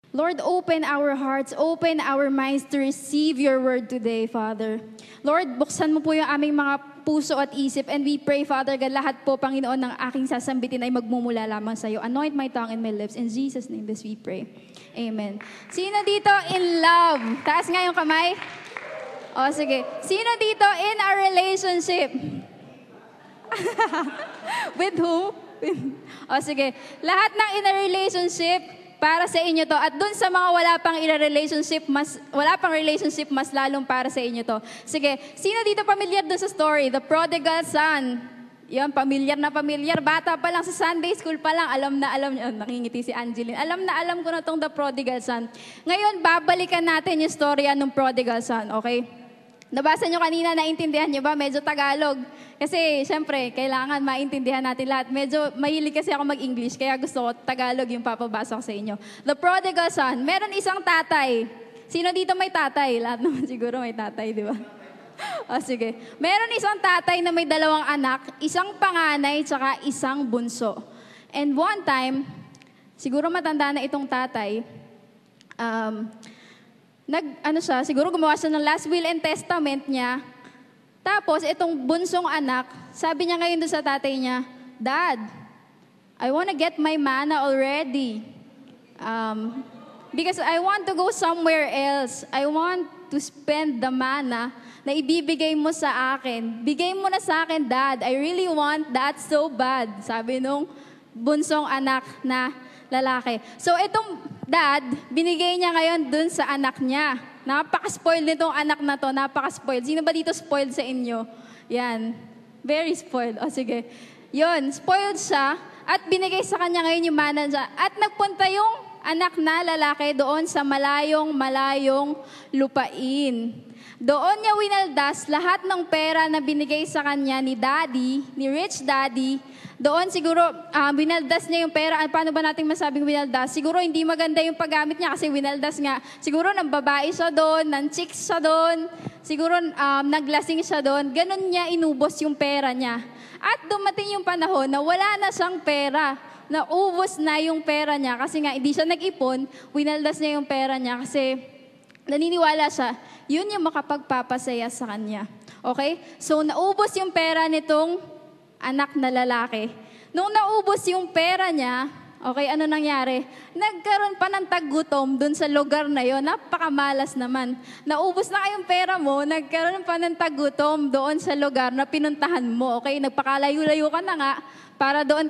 Lord, open our hearts, open our minds to receive your word today, Father. Lord, buksan mo po yung aming mga puso at isip, and we pray, Father God, lahat po, Panginoon, ng aking sasambitin ay magmumula lamang sa iyo. Anoint my tongue and my lips. In Jesus' name, this we pray. Amen. Sino dito in love? Taas nga yung kamay. O, sige. Sino dito in a relationship? With who? O, sige. Lahat ng in a relationship, para sa inyo to. At dun sa mga wala pang relationship, mas lalong para sa inyo to. Sige, sino dito familiar dun sa story? The prodigal son. Yan, familiar na familiar. Bata pa lang, sa Sunday school pa lang, alam na alam niyo. Nakingiti si Angeline. Alam na alam ko na tong the prodigal son. Ngayon, babalikan natin yung storya ng prodigal son, okay? Nabasa nyo kanina, naintindihan nyo ba? Medyo Tagalog. Kasi, syempre, kailangan maintindihan natin lahat. Medyo mahilig kasi ako mag-English, kaya gusto ko Tagalog yung papabasa ko sa inyo. The prodigal son, meron isang tatay. Sino dito may tatay? Lahat naman siguro may tatay, di ba? O, sige. Meron isang tatay na may dalawang anak, isang panganay, tsaka isang bunso. And one time, siguro matanda na itong tatay, siguro gumawa siya ng last will and testament niya. Tapos, itong bunsong anak, sabi niya ngayon doon sa tatay niya, Dad, I want to get my mana already. Because I want to go somewhere else. I want to spend the mana na ibibigay mo sa akin. Bigay mo na sa akin, Dad. I really want that so bad. Sabi nung bunsong anak na lalaki. So, itong dad, binigay niya ngayon dun sa anak niya. Napaka-spoiled nitong anak na to. Napaka-spoiled. Sino ba dito spoiled sa inyo? Yan. Very spoiled. O, sige. Yun, spoiled siya at binigay sa kanya ngayon yung mana niya. At nagpunta yung anak na lalaki doon sa malayong lupain. Doon niya winaldas lahat ng pera na binigay sa kanya ni daddy, ni rich daddy. Doon siguro, winaldas niya yung pera. Paano ba natin masabing winaldas? Siguro hindi maganda yung paggamit niya kasi winaldas nga. Siguro ng babae siya doon, ng chicks siya doon. Siguro naglasing siya doon. Ganon niya inubos yung pera niya. At dumating yung panahon na wala na siyang pera. Naubos na yung pera niya kasi nga hindi siya nag-ipon. Winaldas niya yung pera niya kasi naniniwala siya, yun yung makapagpapasaya sa kanya. Okay? So, naubos yung pera nitong anak na lalaki. Nung naubos yung pera niya, okay, ano nangyari? Nagkaroon pa ng taggutom dun sa lugar na yon. Napakamalas naman. Naubos na kayong pera mo, nagkaroon pa ng taggutom doon sa lugar na pinuntahan mo. Okay, nagpakalayo-layo ka na nga para doon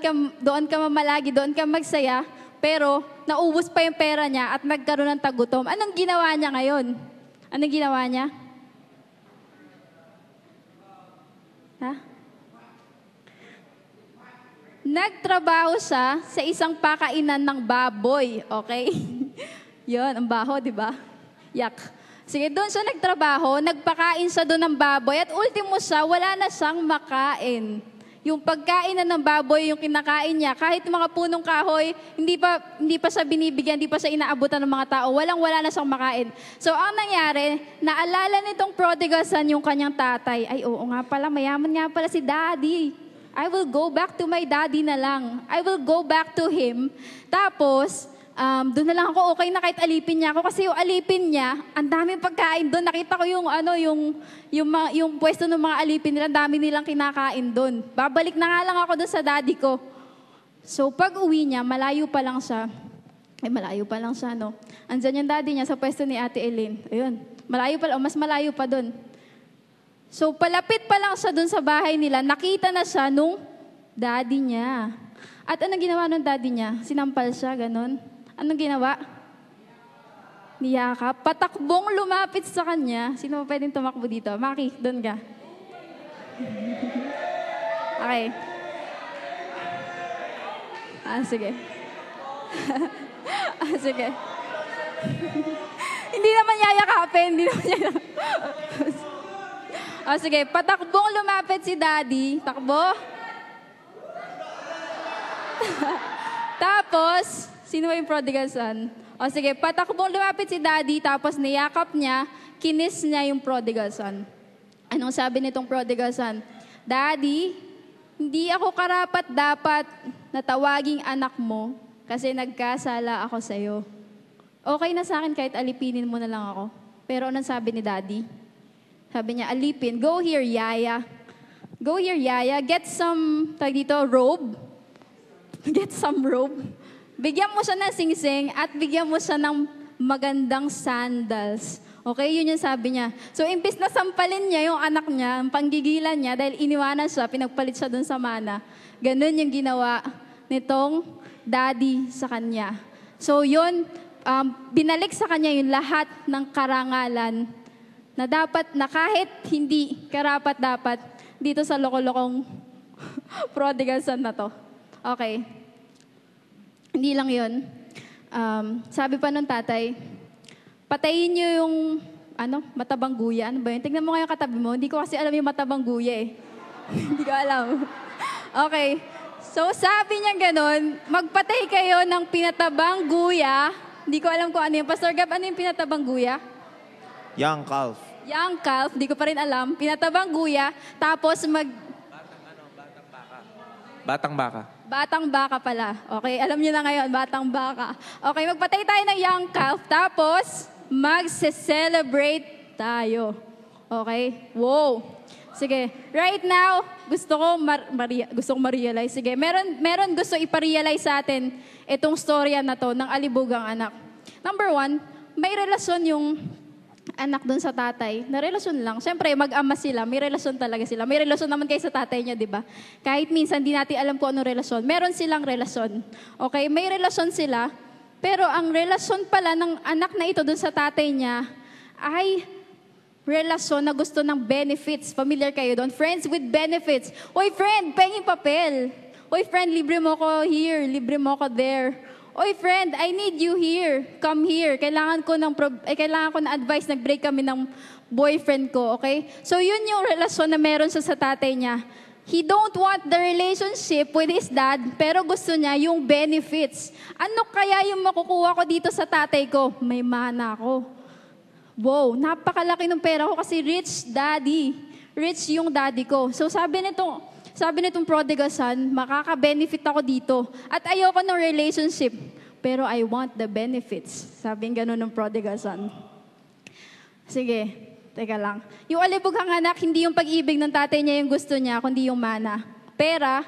ka mamalagi, doon ka magsaya, pero naubos pa yung pera niya at nagkaroon ng taggutom. Anong ginawa niya ngayon? Anong ginawa niya? Ha? Nagtrabaho siya sa isang pakainan ng baboy, okay? Yun, ang baho, di ba? Yak. Sige, doon siya nagtrabaho, nagpakain siya doon ng baboy, at ultimo siya, wala na siyang makain. Yung pagkain na ng baboy, yung kinakain niya, kahit mga punong kahoy, hindi pa siya binibigyan, hindi pa siya inaabutan ng mga tao, wala na siyang makain. So, ang nangyari, naalala nitong prodigal son yung kanyang tatay. Ay, oo nga pala, mayaman nga pala si daddy. I will go back to my daddy na lang. I will go back to him. Tapos, doon na lang ako, okay na kahit alipin niya ako. Kasi yung alipin niya, ang daming pagkain doon. Nakita ko yung pwesto ng mga alipin nila, ang dami nilang kinakain doon. Babalik na nga lang ako doon sa daddy ko. So, pag uwi niya, malayo pa lang siya, no? Andyan yung daddy niya sa pwesto ni Ate Elaine. Ayun, mas malayo pa doon. So, palapit pa lang siya dun sa bahay nila, nakita na siya nung daddy niya. At anong ginawa nung daddy niya? Sinampal siya, ganon. Anong ginawa? Niyakap. Patakbong lumapit sa kanya. Sino pa pwedeng tumakbo dito? Maki, dun ka. Okay. Sige. Sige. Hindi naman yayakapin. Sige, patakbong lumapit si daddy. Takbo. Tapos, sino ba yung prodigal son? Sige, patakbong lumapit si daddy, tapos niyakap niya, kinis niya yung prodigal son. Anong sabi nitong prodigal son? Daddy, hindi ako karapat-dapat na tawaging anak mo kasi nagkasala ako sa'yo. Okay na sa akin kahit alipinin mo na lang ako. Pero anong sabi ni Daddy? Sabi niya, alipin, go here, Yaya. Go here, Yaya. Get some, robe. Get some robe. Bigyan mo siya ng singsing at bigyan mo siya ng magandang sandals. Okay, yun yung sabi niya. So, imbis na sampalin niya yung anak niya, ang panggigilan niya, dahil iniwanan siya, pinagpalit siya dun sa mana. Ganun yung ginawa nitong daddy sa kanya. So, yun, binalik sa kanya yung lahat ng karangalan na dapat, na kahit hindi karapat-dapat dito sa loko-lokong prodigal son na to. Okay. Hindi lang yun. Sabi pa nung tatay, patayin niyo yung, matabang guya. Ano ba yun? Tignan mo nga yung katabi mo. Hindi ko kasi alam yung matabang guya eh. Hindi ko alam. Okay. So, sabi niya ganun, magpatay kayo ng pinatabang guya. Hindi ko alam kung ano yung. Pastor Gab, ano yung pinatabang guya? Young calf. Young calf. Hindi ko pa rin alam. Pinatabang guya. Tapos Batang baka. Batang baka pala. Okay, alam niyo na ngayon, batang baka. Okay, magpatay tayo ng young calf. Tapos, magse-celebrate tayo. Okay? Wow. Sige. Right now, gusto kong ma-realize. Sige, meron gusto ipa-realize sa atin itong storya na to ng alibugang anak. Number 1, may relasyon yung anak dun sa tatay. Na relasyon lang. Siyempre, mag-ama sila. May relasyon talaga sila. May relasyon naman kayo sa tatay niya, di ba? Kahit minsan, di natin alam kung anong relasyon. Meron silang relasyon. Okay? May relasyon sila. Pero ang relasyon pala ng anak na ito dun sa tatay niya ay relasyon na gusto ng benefits. Familiar kayo doon? Friends with benefits. Oy, friend, penging papel. Oy, friend, libre mo ko here. Libre mo ko there. Oy, friend, I need you here. Come here. Kailangan ko ng advice. Nag-break kami ng boyfriend ko, okay? So, yun yung relasyon na meron siya sa tatay niya. He don't want the relationship with his dad, pero gusto niya yung benefits. Ano kaya yung makukuha ko dito sa tatay ko? May mana ako. Wow, napakalaki ng pera ko kasi rich daddy. Rich yung daddy ko. So, sabi nitong prodigal son, makaka-benefit ako dito. At ayoko ng relationship, pero I want the benefits. Sabi ng ganun ng prodigal son. Sige, teka lang. Yung alibughang anak, hindi yung pag-ibig ng tatay niya yung gusto niya, kundi yung mana. Pera,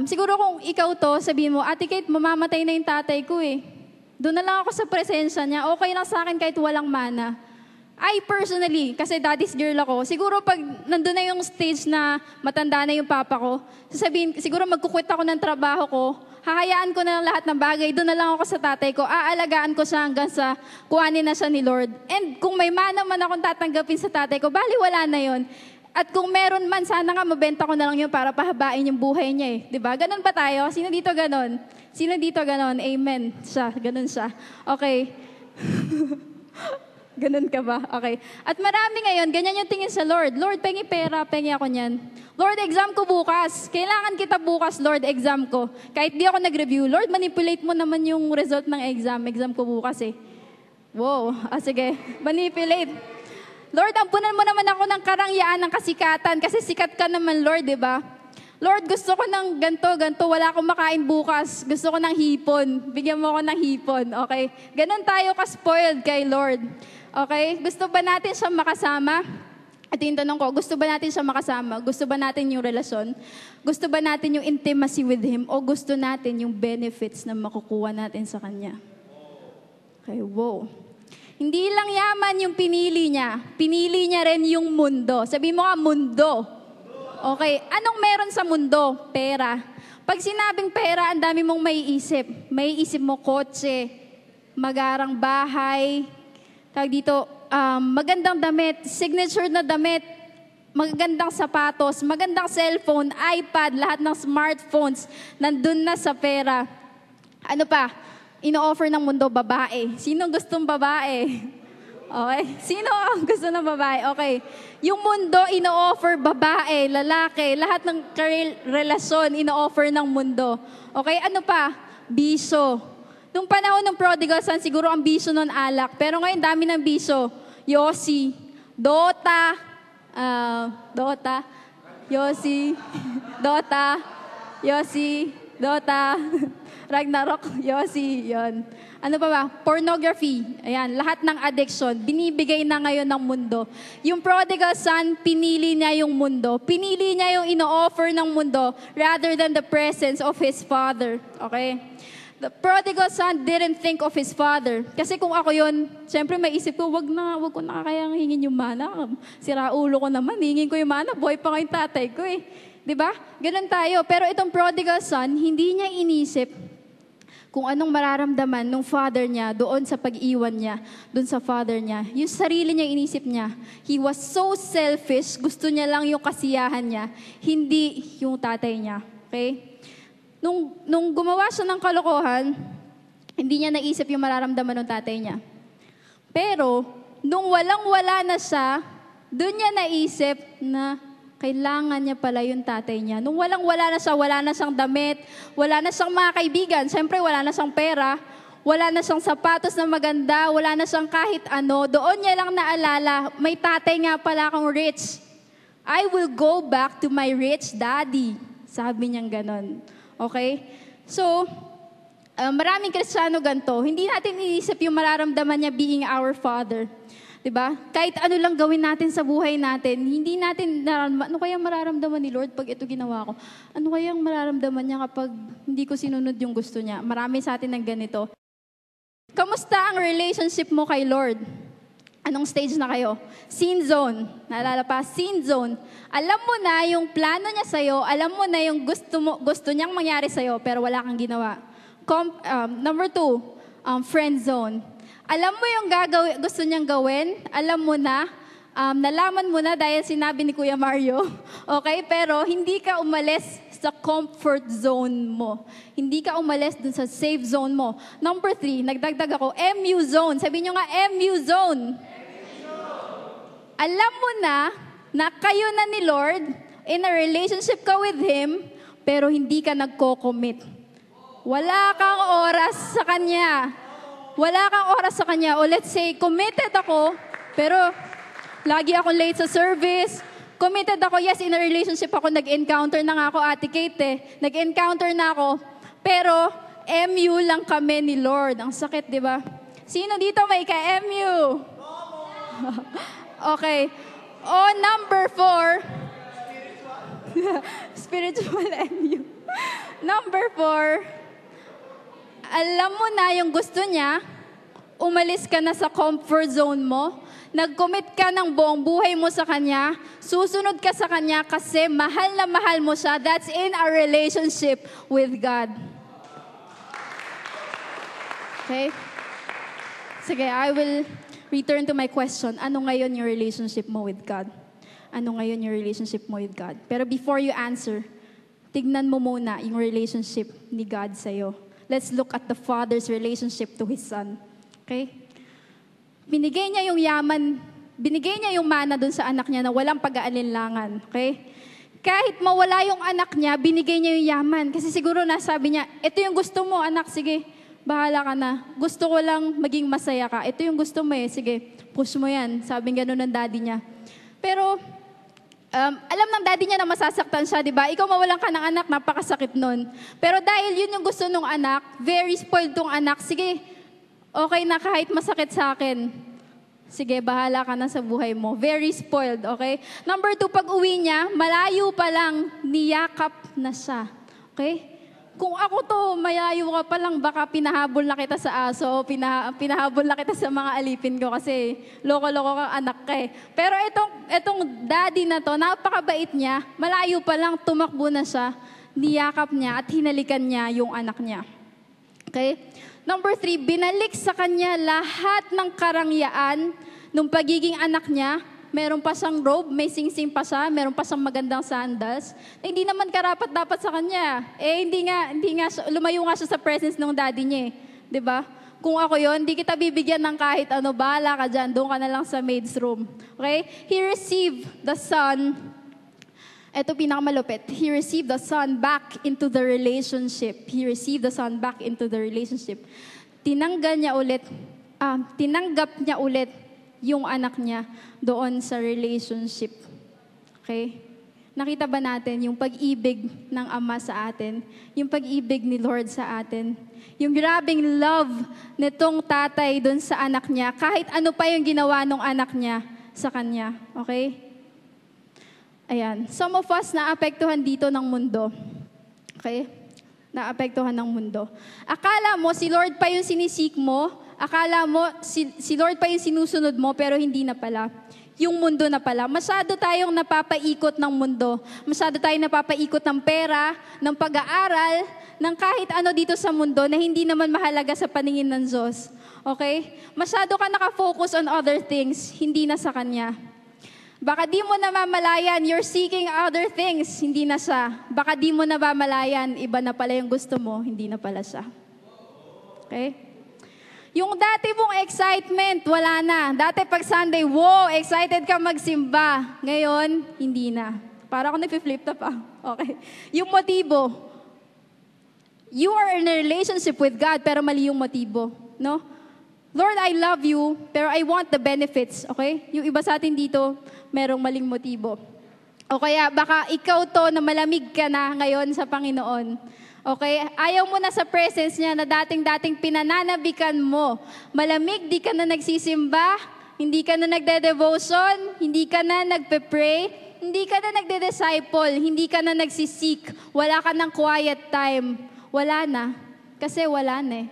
siguro kung ikaw to, sabihin mo, Ate Kate, mamamatay na yung tatay ko eh. Doon na lang ako sa presensya niya. Okay lang sa akin kahit walang mana. I personally, kasi daddy's girl ako, siguro pag nandun na yung stage na matanda na yung papa ko, sasabihin, siguro magkukwit ako ng trabaho ko, hahayaan ko na lang lahat ng bagay, doon na lang ako sa tatay ko, aalagaan ko siya hanggang sa kuhanin na siya ni Lord. And kung may mana man akong tatanggapin sa tatay ko, bali wala na yon. At kung meron man, sana nga mabenta ko na lang yun para pahabain yung buhay niya eh. Diba? Ganon ba tayo? Sino dito ganon? Sino dito ganon? Amen. Siya, ganon siya. Okay. Ganon ka ba? Okay. At marami ngayon, ganyan yung tingin sa Lord. Lord, pengi pera, pengi ako niyan. Lord, exam ko bukas. Kailangan kita bukas, Lord, exam ko. Kahit di ako nag-review, Lord, manipulate mo naman yung result ng exam. Exam ko bukas eh. Wow. Sige. Manipulate. Lord, ampunan mo naman ako ng karangyaan, ng kasikatan. Kasi sikat ka naman, Lord, di ba? Lord, gusto ko ng ganto. Wala akong makain bukas. Gusto ko ng hipon. Bigyan mo ako ng hipon. Okay? Ganon tayo ka-spoiled kay Lord. Okay? Gusto ba natin siya makasama? At yung tanong ko, gusto ba natin siya makasama? Gusto ba natin yung relasyon? Gusto ba natin yung intimacy with Him? O gusto natin yung benefits na makukuha natin sa Kanya? Okay, wow. Hindi lang yaman yung pinili niya. Pinili niya rin yung mundo. Sabi mo nga, mundo. Okay, anong meron sa mundo? Pera. Pag sinabing pera, ang dami mong maiisip. Maiisip mo kotse, magarang bahay, magandang damit, signature na damit, magandang sapatos, magandang cellphone, iPad, lahat ng smartphones, nandun na sa pera. Ano pa? Ino-offer ng mundo, babae. Sino gustong babae? Okay? Sino ang gusto ng babae? Okay. Yung mundo, ino-offer babae, lalaki, lahat ng relasyon, ino-offer ng mundo. Okay? Ano pa? Bisyo. Nung panahon ng prodigal son, siguro ang bisyo nun alak. Pero ngayon, dami ng bisyo. Yossi, Dota, Yossi, Dota, Yossi, Dota, Ragnarok, Yossi, yon. Ano pa ba? Pornography. Ayan, lahat ng addiction, binibigay na ngayon ng mundo. Yung prodigal son, pinili niya yung mundo. Pinili niya yung ino-offer ng mundo rather than the presence of his father. Okay? The prodigal son didn't think of his father. Kasi kung ako yun, siyempre may isip ko, wag ko na kayang hingin yung mana. Sira ulo ko naman, hingin ko yung mana, boy pa nga yung tatay ko eh. Diba? Ganun tayo. Pero itong prodigal son, hindi niya inisip kung anong mararamdaman ng father niya doon sa pag-iwan niya, doon sa father niya. Yung sarili niya inisip niya. He was so selfish, gusto niya lang yung kasiyahan niya, hindi yung tatay niya. Okay? Nung gumawa siya ng kalokohan, hindi niya naisip yung mararamdaman ng tatay niya. Pero, nung walang-wala na siya, doon niya naisip na kailangan niya pala yung tatay niya. Nung walang-wala na siya, wala na siyang damit, wala na siyang mga kaibigan, siyempre wala na siyang pera, wala na siyang sapatos na maganda, wala na siyang kahit ano, doon niya lang naalala, may tatay nga pala akong rich. I will go back to my rich daddy. Sabi niyang ganon. Okay? So, maraming Kristiyano ganito, hindi natin iniisip yung mararamdaman niya being our father. Diba? Kahit ano lang gawin natin sa buhay natin, hindi natin nararamdaman, ano kayang mararamdaman ni Lord pag ito ginawa ko? Ano kayang mararamdaman niya kapag hindi ko sinunod yung gusto niya? Marami sa atin ng ganito. Kamusta ang relationship mo kay Lord? Anong stage na kayo? Sin zone. Naalala pa? Sin zone. Alam mo na yung plano niya sa'yo, alam mo na yung gusto niyang mangyari sa'yo, pero wala kang ginawa. Number 2, friend zone. Alam mo yung gusto niyang gawin, alam mo na, nalaman mo na dahil sinabi ni Kuya Mario, okay? Pero hindi ka umalis sa comfort zone mo. Hindi ka umalis dun sa safe zone mo. Number 3, nagdagdag ako, MU zone. Sabi niyo nga, MU zone. Alam mo na kayo na ni Lord, in a relationship ka with Him, pero hindi ka nagko-commit. Wala kang oras sa Kanya. Wala kang oras sa Kanya. O let's say, committed ako, pero lagi akong late sa service. Committed ako, yes, in a relationship ako, nag-encounter na nga ako, Ate Kate eh. Nag-encounter na ako, pero MU lang kami ni Lord. Ang sakit, di ba? Sino dito may ka-MU? Okay. O number 4, spiritual MU. Number 4, alam mo na yung gusto niya, umalis ka na sa comfort zone mo, nag-commit ka ng buong buhay mo sa Kanya, susunod ka sa Kanya kasi mahal na mahal mo siya. That's in a relationship with God. Okay? Sige, I will return to my question. Ano ngayon yung relationship mo with God? Ano ngayon yung relationship mo with God? Pero before you answer, tignan mo muna yung relationship ni God sa'yo. Let's look at the Father's relationship to His Son. Okay? Binigay niya yung yaman, binigay niya yung mana dun sa anak niya na walang pag-aalinlangan. Okay? Kahit mawala yung anak niya, binigay niya yung yaman. Kasi siguro nasabi niya, ito yung gusto mo, anak, sige, bahala ka na. Gusto ko lang maging masaya ka. Ito yung gusto mo eh, sige, push mo yan. Sabi gano'n ng daddy niya. Pero, alam ng daddy niya na masasaktan siya, di ba? Ikaw mawalan ka ng anak, napakasakit nun. Pero dahil yun yung gusto ng anak, very spoiled tong anak, sige, okay na kahit masakit sa akin. Sige, bahala ka na sa buhay mo. Very spoiled, okay? Number 2, pag uwi niya, malayo pa lang, niyakap na siya. Okay? Kung ako to, malayo ka pa lang, baka pinahabol na kita sa aso, pinahabol na kita sa mga alipin ko kasi loko-loko kang anak ka eh. Pero itong daddy na to, napakabait niya, malayo pa lang, tumakbo na siya, niyakap niya at hinalikan niya yung anak niya. Okay? Number 3, binalik sa kanya lahat ng karangyaan nung pagiging anak niya. Meron pa siyang robe, may sing-sing pa siya, meron pa siyang magandang sandals. Hindi naman karapat-dapat sa kanya. Eh, hindi nga, lumayo nga siya sa presence ng daddy niya eh. 'Di ba? Kung ako yon, hindi kita bibigyan ng kahit ano, bahala ka dyan, doon ka na lang sa maid's room. Okay? He received the son. Ito pinakamalupit. He received the son back into the relationship. He received the son back into the relationship. Tinanggap niya ulit yung anak niya doon sa relationship. Okay? Nakita ba natin yung pag-ibig ng Ama sa atin? Yung pag-ibig ni Lord sa atin? Yung grabing love nitong tatay doon sa anak niya, kahit ano pa yung ginawa ng anak niya sa kanya. Okay? Ayan. Some of us naapektuhan dito ng mundo. Okay? Naapektuhan ng mundo. Akala mo si Lord pa yung sinisik mo, akala mo si Lord pa yung sinusunod mo, pero hindi na pala. Yung mundo na pala. Masyado tayong napapaikot ng mundo. Masyado tayong napapaikot ng pera, ng pag-aaral, ng kahit ano dito sa mundo na hindi naman mahalaga sa paningin ng Diyos. Okay? Masyado ka nakafocus on other things, hindi na sa Kanya. Baka di mo namamalayan, you're seeking other things, hindi na siya. Baka di mo namamalayan, iba na pala yung gusto mo, hindi na pala siya. Okay? Yung dati mong excitement, wala na. Dati pag Sunday, wow, excited ka magsimba. Ngayon, hindi na. Para ako nag-flip top pa. Okay. Yung motibo. You are in a relationship with God, pero mali yung motibo. No? Lord, I love you, pero I want the benefits. Okay? Yung iba sa atin dito, merong maling motibo. O kaya, baka ikaw to na malamig ka na ngayon sa Panginoon. Okay? Ayaw mo na sa presence niya na dating-dating pinananabikan mo. Malamig, di ka na nagsisimba, hindi ka na nagde-devotion, hindi ka na nagpe-pray, hindi ka na nagde-disciple, hindi ka na nagsisik, wala ka ng quiet time. Wala na. Kasi wala na eh.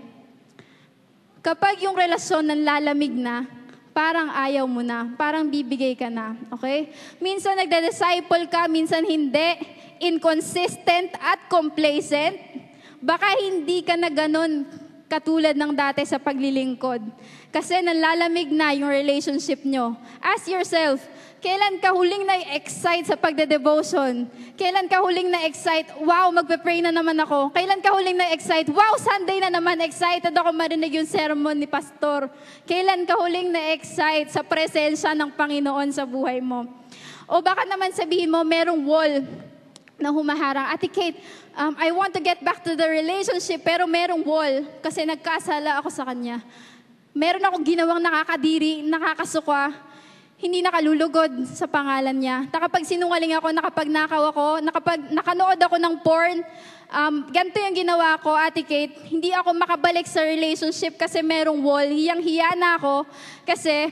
Kapag yung relasyon nanlalamig na, parang ayaw mo na, parang bibigay ka na. Okay? Minsan nagde-disciple ka, minsan hindi. Inconsistent at complacent, baka hindi ka na ganun katulad ng dati sa paglilingkod. Kasi nanlalamig na yung relationship nyo. Ask yourself, kailan ka huling na-excite sa pagde-devotion? Kailan ka huling na-excite, wow, magpe-pray na naman ako? Kailan ka huling na-excite, wow, Sunday na naman, excited ako marinig yung sermon ni Pastor? Kailan ka huling na-excite sa presensya ng Panginoon sa buhay mo? O baka naman sabihin mo, merong wall na humaharang. Ate Kate, I want to get back to the relationship, pero merong wall kasi nagkasala ako sa kanya. Meron akong ginawang nakakadiri, nakakasukwa, hindi nakalulugod sa pangalan niya. Nakapagsinungaling ako, nakapagnakaw ako, nakanood ako ng porn. Ganito yung ginawa ko, Ate Kate. Hindi ako makabalik sa relationship kasi merong wall. Hiyang-hiya na ako kasi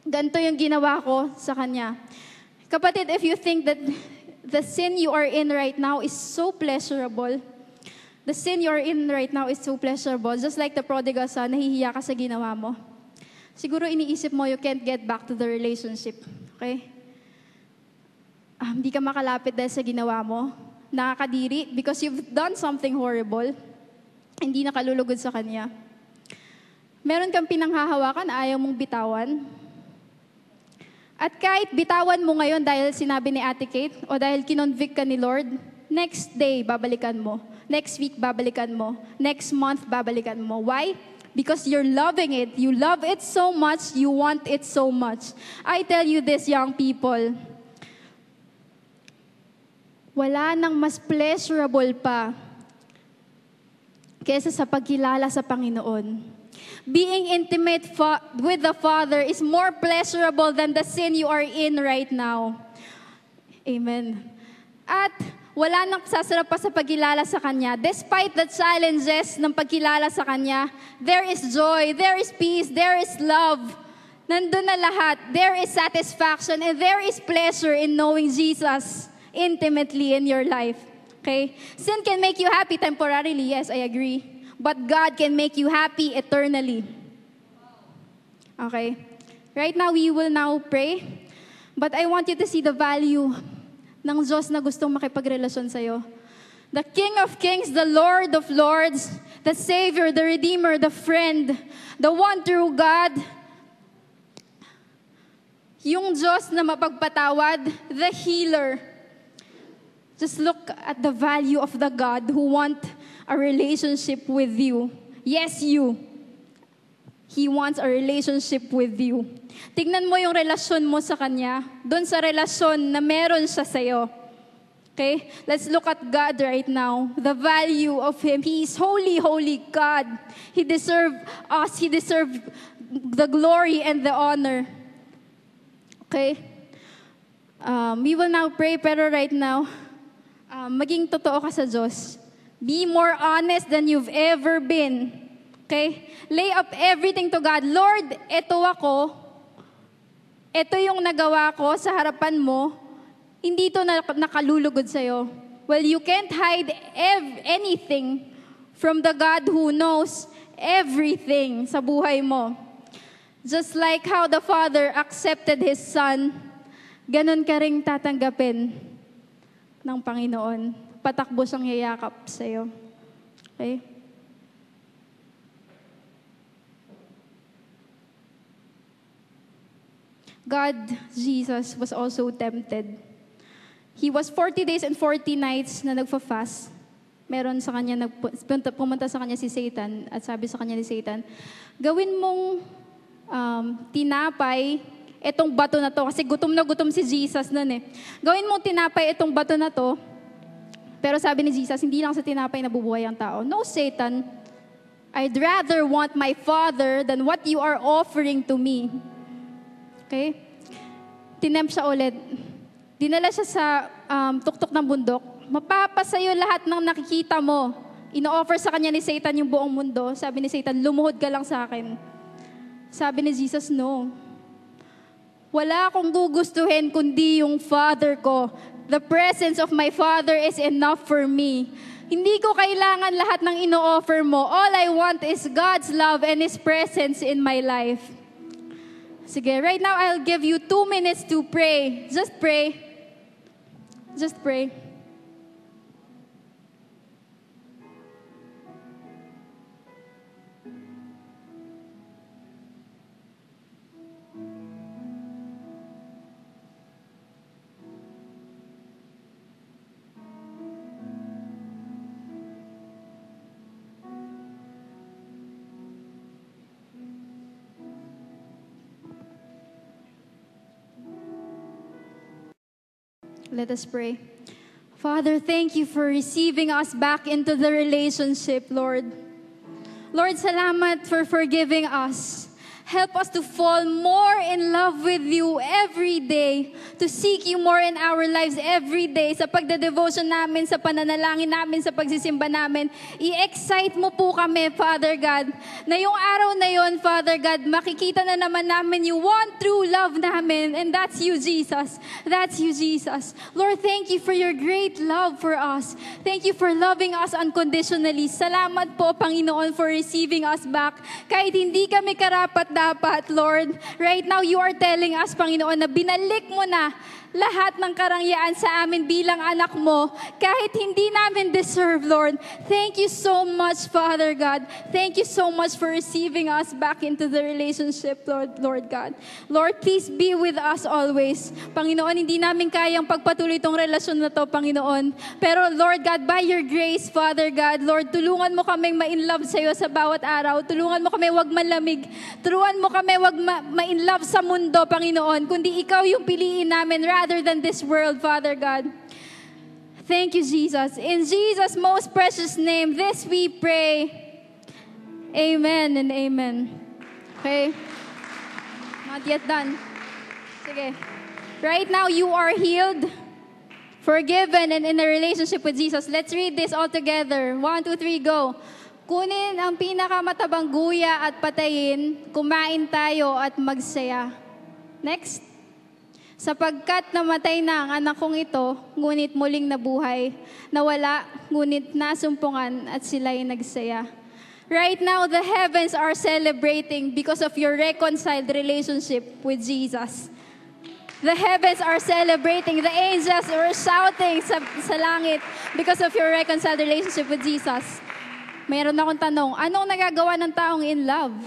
ganito yung ginawa ko sa kanya. Kapatid, if you think that the sin you are in right now is so pleasurable. The sin you are in right now is so pleasurable. Just like the prodigal son, nahihiya ka sa ginawa mo. Siguro iniisip mo, you can't get back to the relationship. Okay? Hindi ka makalapit dahil sa ginawa mo. Nakakadiri because you've done something horrible. Hindi nakalulugod sa kanya. Meron kang pinanghahawakan, ayaw mong bitawan. At kahit bitawan mo ngayon dahil sinabi ni Ate Kate o dahil kinonvict ka ni Lord, next day, babalikan mo. Next week, babalikan mo. Next month, babalikan mo. Why? Because you're loving it. You love it so much, you want it so much. I tell you this, young people, wala nang mas pleasurable pa kaysa sa pagkilala sa Panginoon. Being intimate with the Father is more pleasurable than the sin you are in right now. Amen. At wala nang sasarap pa sa pagkilala sa Kanya. Despite the challenges ng pagkilala sa Kanya, there is joy, there is peace, there is love. Nandun na lahat. There is satisfaction and there is pleasure in knowing Jesus intimately in your life. Okay? Sin can make you happy temporarily. Yes, I agree. But God can make you happy eternally. Okay? Right now, we will now pray. But I want you to see the value ng Diyos na gustong makipagrelasyon sa'yo. The King of Kings, the Lord of Lords, the Savior, the Redeemer, the Friend, the one true God, yung Diyos na mapagpatawad, the Healer. Just look at the value of the God who want a relationship with you. Yes, you. He wants a relationship with you. Tignan mo yung relasyon mo sa Kanya, doon sa relasyon na meron siya sa'yo. Okay? Let's look at God right now. The value of Him. He is holy, holy God. He deserves us. He deserves the glory and the honor. Okay? We will now pray, pero right now, maging totoo ka sa Diyos. Be more honest than you've ever been. Okay? Lay up everything to God. Lord, eto ako. Eto yung nagawa ko sa harapan mo. Hindi to nakalulugod sa'yo. Well, you can't hide anything from the God who knows everything sa buhay mo. Just like how the Father accepted His Son, ganun ka ring tatanggapin ng Panginoon. Patakbo siyang yayakap sa'yo. Okay? God, Jesus, was also tempted. He was 40 days and 40 nights na nagfa-fast. Meron sa kanya, pumunta sa kanya si Satan at sabi sa kanya ni Satan, gawin mong tinapay itong bato na to. Kasi gutom na gutom si Jesus nun eh. Gawin mong tinapay itong bato na to. Pero sabi ni Jesus, hindi lang sa tinapay nabubuhay ang tao. No, Satan, I'd rather want my Father than what you are offering to me. Okay? Tinempt siya ulit. Dinala siya sa tuktok ng bundok. Mapapasayo lahat ng nakikita mo. Ino-offer sa kanya ni Satan yung buong mundo. Sabi ni Satan, lumuhod ka lang sa akin. Sabi ni Jesus, no. Wala akong gugustuhin kundi yung Father ko. The presence of my Father is enough for me. Hindi ko kailangan lahat ng ino-offer mo. All I want is God's love and His presence in my life. Sige, right now I'll give you 2 minutes to pray. Just pray. Just pray. Let us pray. Father, thank you for receiving us back into the relationship, Lord. Lord, salamat for forgiving us. Help us to fall more in love with you every day, to seek you more in our lives every day, sa pagda-devotion namin, sa pananalangin namin, sa pagsisimba namin. I-excite mo po kami, Father God, na yung araw na yon, Father God, makikita na naman namin yung one true love namin, and that's you, Jesus. That's you, Jesus. Lord, thank you for your great love for us. Thank you for loving us unconditionally. Salamat po, Panginoon, for receiving us back. Kahit hindi kami karapat dapat, Lord. Right now, you are telling us, Panginoon, na binalik mo na lahat ng karangyaan sa amin bilang anak mo, kahit hindi namin deserve, Lord. Thank you so much, Father God. Thank you so much for receiving us back into the relationship, Lord God. Lord, please be with us always. Panginoon, hindi namin kayang pagpatuloy itong relasyon na to, Panginoon. Pero, Lord God, by your grace, Father God, Lord, tulungan mo kaming ma-inlove sa iyo sa bawat araw. Tulungan mo kami wag malamig. Tulungan mo kami wag ma-inlove sa mundo, Panginoon, kundi ikaw yung piliin namin rather than this world, Father God. Thank you, Jesus. In Jesus' most precious name, this we pray. Amen and amen. Okay? Not yet done. Sige. Right now, you are healed, forgiven, and in a relationship with Jesus. Let's read this all together. 1, 2, 3, go. Kunin ang pinakamatabang guya at patayin, kumain tayo at magsaya. Next. Sapagkat namatay na ang anak kong ito, ngunit muling nabuhay. Nawala, ngunit nasumpungan at sila'y nagsaya. Right now, the heavens are celebrating because of your reconciled relationship with Jesus. The heavens are celebrating. The angels are shouting sa langit because of your reconciled relationship with Jesus. Mayroon akong tanong, anong nagagawa ng taong in love?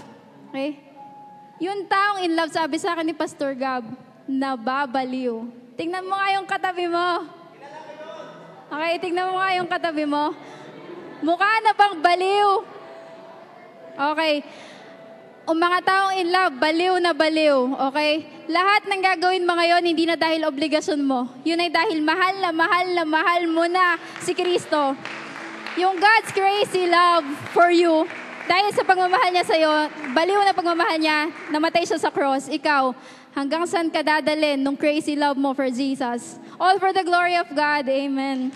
Okay? Yung taong in love, sabi sa akin ni Pastor Gab, nababaliw. Tingnan mo nga yung katabi mo. Okay, tingnan mo nga yung katabi mo. Mukha na bang baliw? Okay. Ang mga taong in love, baliw na baliw. Okay? Lahat ng gagawin mo ngayon, hindi na dahil obligasyon mo. Yun ay dahil mahal na mahal na mahal mo na si Kristo. Yung God's crazy love for you Dahil sa pagmamahal niya sa'yo, baliw na pagmamahal niya, namatay siya sa cross. Ikaw, hanggang saan ka dadalhin nung crazy love mo for Jesus? All for the glory of God. Amen.